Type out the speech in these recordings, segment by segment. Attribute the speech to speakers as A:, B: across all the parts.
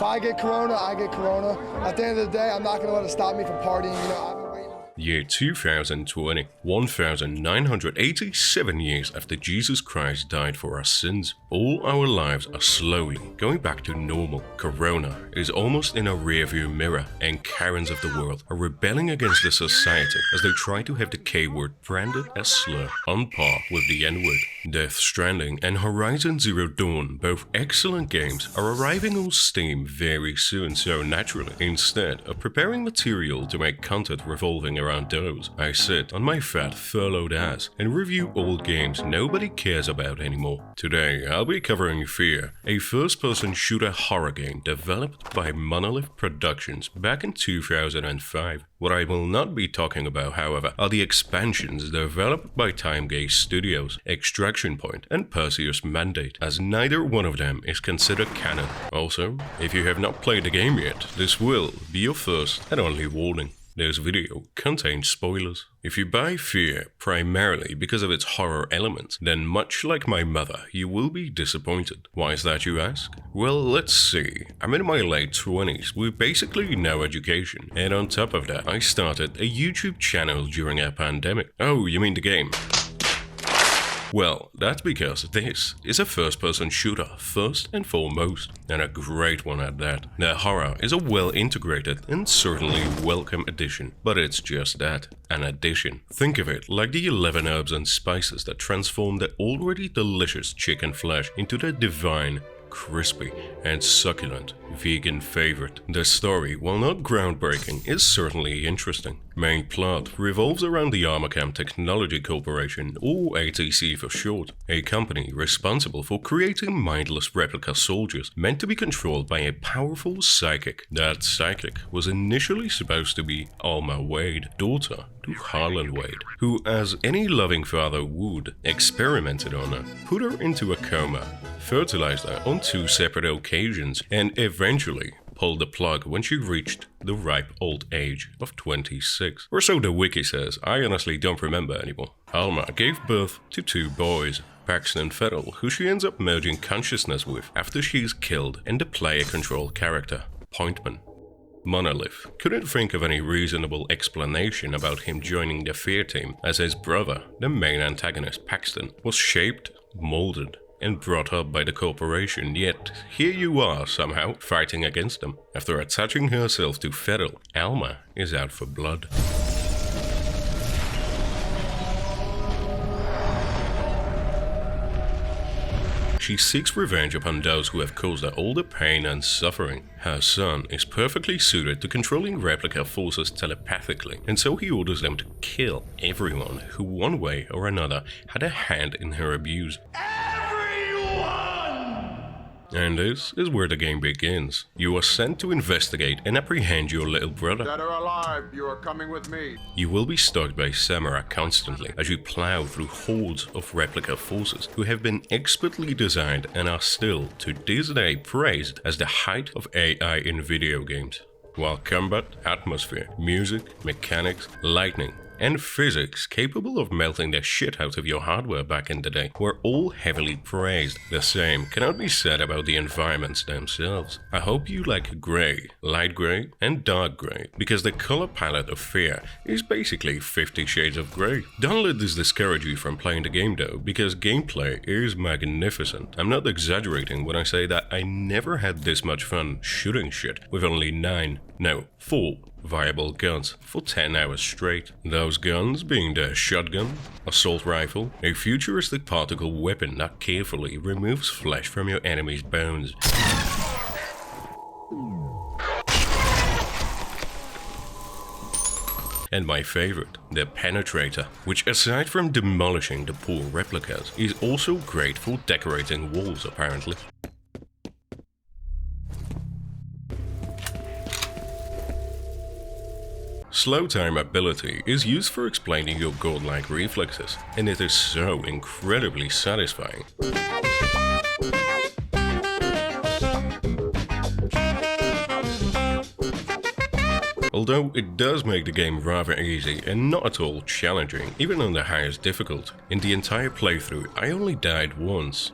A: If I get corona, I get corona. At the end of the day, I'm not going to let it stop me from partying. You know, I've been waiting.
B: Year 2020, 1987 years after Jesus Christ died for our sins. All our lives are slowly going back to normal. Corona is almost in a rearview mirror, and Karens of the world are rebelling against the society as they try to have the K-word branded as slur, on par with the N-word. Death Stranding and Horizon Zero Dawn, both excellent games, are arriving on Steam very soon, so naturally, instead of preparing material to make content revolving around those, I sit on my fat furloughed ass and review old games nobody cares about anymore. Today, I'll be covering F.E.A.R, a first-person shooter horror game developed by Monolith Productions back in 2005. What I will not be talking about, however, are the expansions developed by Timegate Studios, Extraction Point, and Perseus Mandate, as neither one of them is considered canon. Also, if you have not played the game yet, this will be your first and only warning. This video contains spoilers. If you buy F.E.A.R primarily because of its horror elements, then much like my mother, you will be disappointed. Why is that, you ask? Well, let's see. I'm in my late 20s with basically no education, and on top of that, I started a YouTube channel during a pandemic. Oh, you mean the game? Well, that's because this is a first-person shooter, first and foremost, and a great one at that. The horror is a well-integrated and certainly welcome addition, but it's just that, an addition. Think of it like the 11 herbs and spices that transform the already delicious chicken flesh into the divine, crispy, and succulent vegan favorite. The story, while not groundbreaking, is certainly interesting. Main plot revolves around the Alma Technology Corporation, or ATC for short, a company responsible for creating mindless replica soldiers meant to be controlled by a powerful psychic. That psychic was initially supposed to be Alma Wade, daughter to Harlan Wade, who, as any loving father would, experimented on her, put her into a coma, fertilized her on 2 separate occasions, and eventually pulled the plug when she reached the ripe old age of 26. Or so the wiki says. I honestly don't remember anymore. Alma gave birth to 2 boys, Paxton and Fettel, who she ends up merging consciousness with after she's killed, and the player-controlled character, Pointman. Monolith couldn't think of any reasonable explanation about him joining the F.E.A.R team, as his brother, the main antagonist Paxton, was shaped, molded, and brought up by the corporation, yet here you are somehow fighting against them. After attaching herself to Fettel, Alma is out for blood. She seeks revenge upon those who have caused her all the pain and suffering. Her son is perfectly suited to controlling replica forces telepathically, and so he orders them to kill everyone who one way or another had a hand in her abuse. And this is where the game begins. You are sent to investigate and apprehend your little brother.
C: Dead or alive, you are coming with me.
B: You will be stalked by samurai constantly as you plow through hordes of replica forces who have been expertly designed and are still, to this day, praised as the height of AI in video games. While combat, atmosphere, music, mechanics, lightning, and physics capable of melting the shit out of your hardware back in the day were all heavily praised. The same cannot be said about the environments themselves. I hope you like grey, light grey, and dark grey, because the color palette of F.E.A.R is basically 50 shades of grey. Don't let this discourage you from playing the game though, because gameplay is magnificent. I'm not exaggerating when I say that I never had this much fun shooting shit with only 4 viable guns for 10 hours straight. Those guns being the shotgun, assault rifle, a futuristic particle weapon that carefully removes flesh from your enemy's bones, and my favorite, the Penetrator, which aside from demolishing the poor replicas, is also great for decorating walls apparently. Slow time ability is used for explaining your godlike reflexes, and it is so incredibly satisfying. Although it does make the game rather easy and not at all challenging, even on the highest difficulty. In the entire playthrough, I only died once.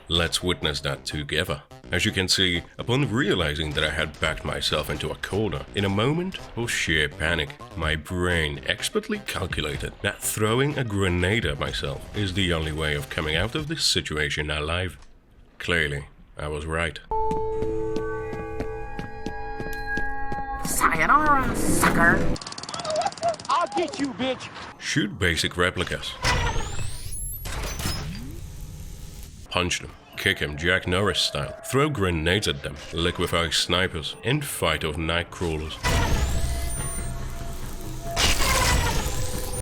B: Let's witness that together. As you can see, upon realizing that I had backed myself into a corner, in a moment of sheer panic, my brain expertly calculated that throwing a grenade at myself is the only way of coming out of this situation alive. Clearly, I was right.
D: Sayonara, sucker! I'll get you, bitch!
B: Shoot basic replicas. Punch them. Kick him Jack Norris style, throw grenades at them, liquefy snipers, and fight off night crawlers.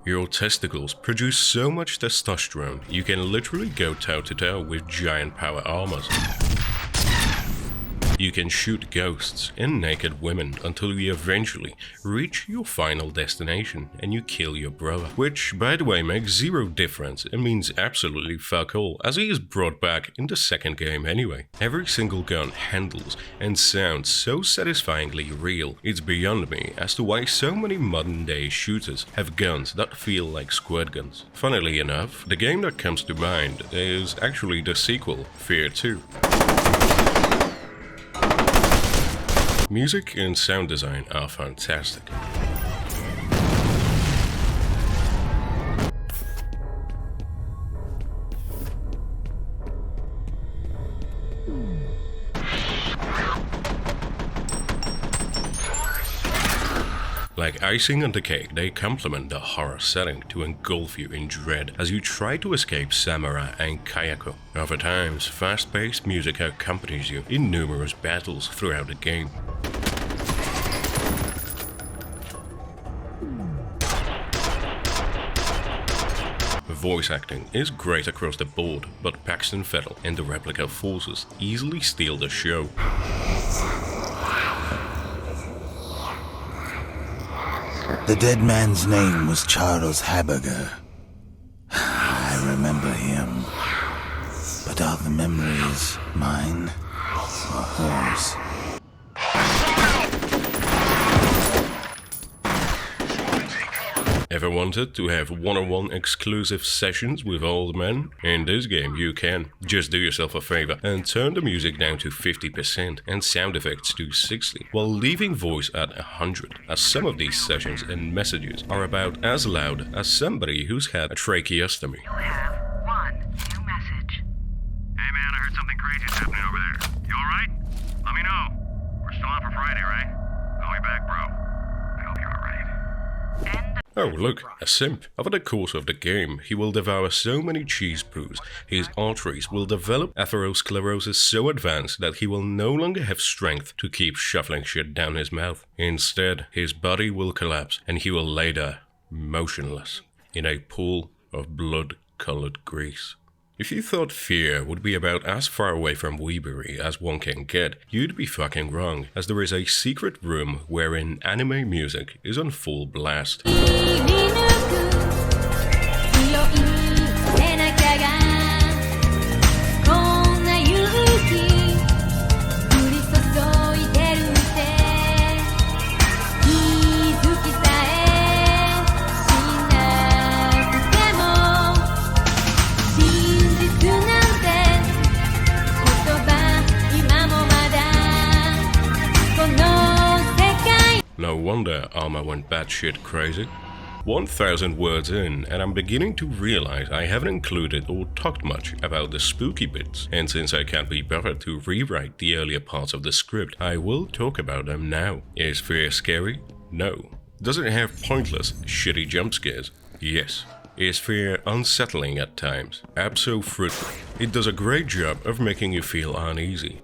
B: Your testicles produce so much testosterone, you can literally go toe-to-toe with giant power armors. You can shoot ghosts and naked women until you eventually reach your final destination and you kill your brother. Which, by the way, makes zero difference and means absolutely fuck all, as he is brought back in the second game anyway. Every single gun handles and sounds so satisfyingly real, it's beyond me as to why so many modern day shooters have guns that feel like squirt guns. Funnily enough, the game that comes to mind is actually the sequel, F.E.A.R 2. Music and sound design are fantastic. Like icing on the cake, they complement the horror setting to engulf you in dread as you try to escape Samara and Kayako. Other times, fast-paced music accompanies you in numerous battles throughout the game. Voice acting is great across the board, but Paxton Fettel and the replica forces easily steal the show.
E: The dead man's name was Charles Haberger. I remember him. But are the memories mine or hers?
B: Ever wanted to have one-on-one exclusive sessions with old men? In this game you can. Just do yourself a favor and turn the music down to 50% and sound effects to 60, while leaving voice at 100, as some of these sessions and messages are about as loud as somebody who's had a tracheostomy.
F: You have one new message.
G: Hey man, I heard something crazy's happening over there. You alright? Let me know. We're still on for Friday, right? Call me back, bro. I hope you're alright.
F: End.
B: Oh look, a simp. Over the course of the game, he will devour so many cheese poos, his arteries will develop atherosclerosis so advanced that he will no longer have strength to keep shuffling shit down his mouth. Instead, his body will collapse and he will lay there, motionless, in a pool of blood-colored grease. If you thought F.E.A.R would be about as far away from Weebury as one can get, you'd be fucking wrong, as there is a secret room wherein anime music is on full blast. No wonder Alma went batshit crazy. 1,000 words in, and I'm beginning to realize I haven't included or talked much about the spooky bits, and since I can't be bothered to rewrite the earlier parts of the script, I will talk about them now. Is F.E.A.R scary? No. Does it have pointless, shitty jump scares? Yes. Is F.E.A.R unsettling at times? Abso-fruitful. It does a great job of making you feel uneasy.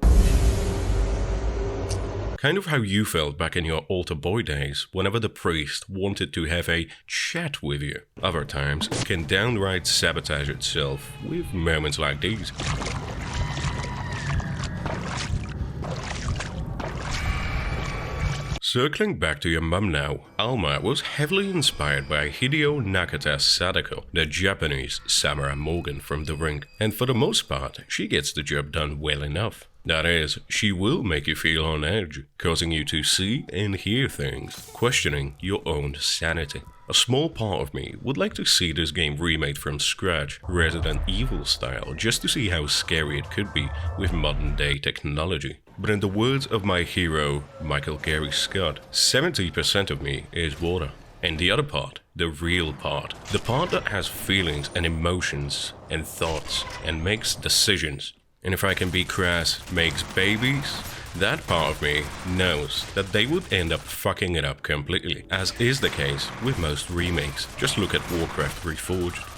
B: Kind of how you felt back in your altar boy days, whenever the priest wanted to have a chat with you. Other times, it can downright sabotage itself with moments like these. Circling back to your mum now, Alma was heavily inspired by Hideo Nakata's Sadako, the Japanese Samara Morgan from The Ring, and for the most part, she gets the job done well enough. That is, she will make you feel on edge, causing you to see and hear things, questioning your own sanity. A small part of me would like to see this game remade from scratch, Resident Evil style, just to see how scary it could be with modern day technology. But in the words of my hero, Michael Gary Scott, 70% of me is water. And the other part, the real part, the part that has feelings and emotions and thoughts and makes decisions. And if I can be crass, makes babies, that part of me knows that they would end up fucking it up completely, as is the case with most remakes. Just look at Warcraft Reforged.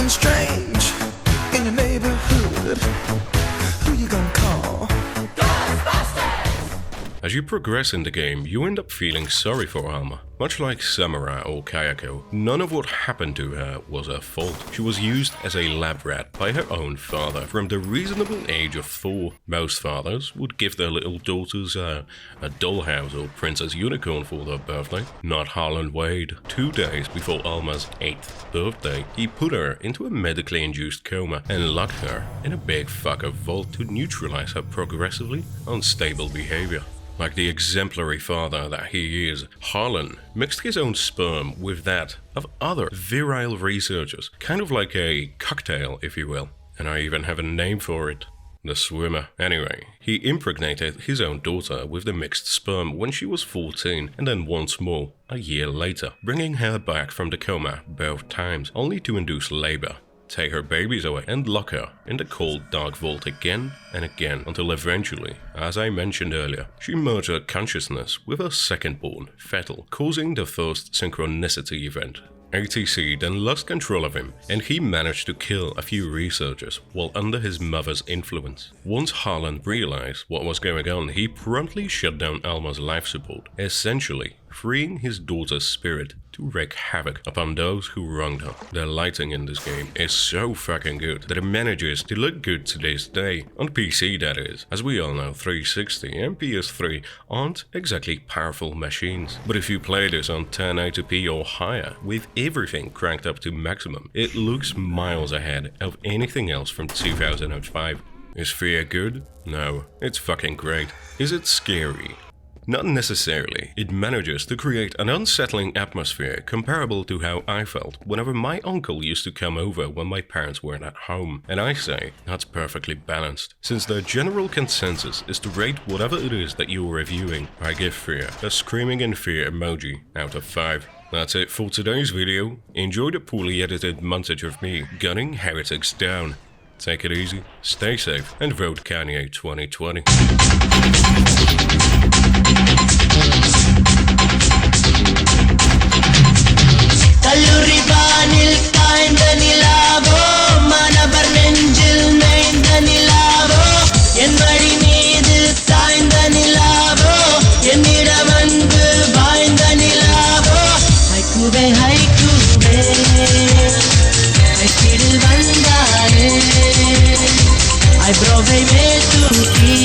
E: Strange in your neighborhood. Who you gonna call?
B: As you progress in the game, you end up feeling sorry for Alma. Much like Samara or Kayako, none of what happened to her was her fault. She was used as a lab rat by her own father from the reasonable age of 4. Most fathers would give their little daughters a dollhouse or princess unicorn for their birthday. Not Harlan Wade. 2 days before Alma's 8th birthday, he put her into a medically induced coma and locked her in a big fucker vault to neutralize her progressively unstable behavior. Like the exemplary father that he is, Harlan mixed his own sperm with that of other virile researchers, kind of like a cocktail, if you will. And I even have a name for it. The swimmer. Anyway, he impregnated his own daughter with the mixed sperm when she was 14, and then once more a year later, bringing her back from the coma both times, only to induce labor, take her babies away, and lock her in the cold dark vault again and again, until eventually, as I mentioned earlier, she merged her consciousness with her second-born, Fatal, causing the first synchronicity event. ATC then lost control of him, and he managed to kill a few researchers while under his mother's influence. Once Harlan realized what was going on, he promptly shut down Alma's life support, essentially freeing his daughter's spirit to wreak havoc upon those who wronged her. The lighting in this game is so fucking good that it manages to look good to this day. On PC, that is. As we all know, 360 and PS3 aren't exactly powerful machines. But if you play this on 1080p or higher, with everything cranked up to maximum, it looks miles ahead of anything else from 2005. Is F.E.A.R good? No, it's fucking great. Is it scary? Not necessarily. It manages to create an unsettling atmosphere comparable to how I felt whenever my uncle used to come over when my parents weren't at home. And I say that's perfectly balanced. Since the general consensus is to rate whatever it is that you're reviewing, I give F.E.A.R a screaming in fear emoji out of 5. That's it for today's video. Enjoy the poorly edited montage of me gunning heretics down. Take it easy, stay safe, and vote Kanye 2020.
H: கல்லூரிவானில் காய்ந்த நிலாவோ மாணவர் நெஞ்சில் மேய்ந்த நிலாவோ என் வழி மீது சாய்ந்த நிலாவோ என்னிடம் வந்து வாய்ந்த நிலாவோ ஹைக்கூவே ஹைக்கூவே ஹைக்கிடில் வந்தாரே ஐப்ரோவை மேல் தூக்கி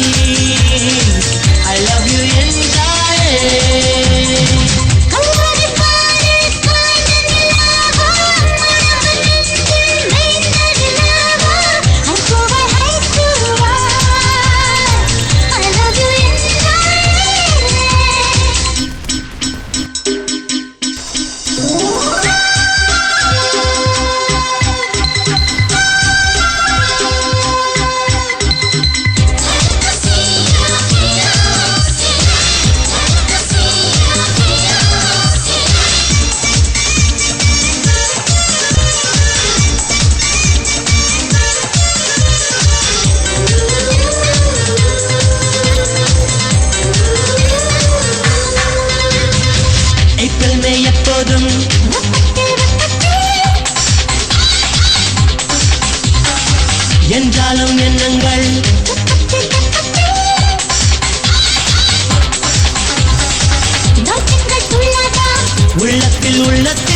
H: I love you என்றாயே எப்போதும் என்றாலும் எண்ணங்கள் உள்ளத்தில் உள்ளத்தில்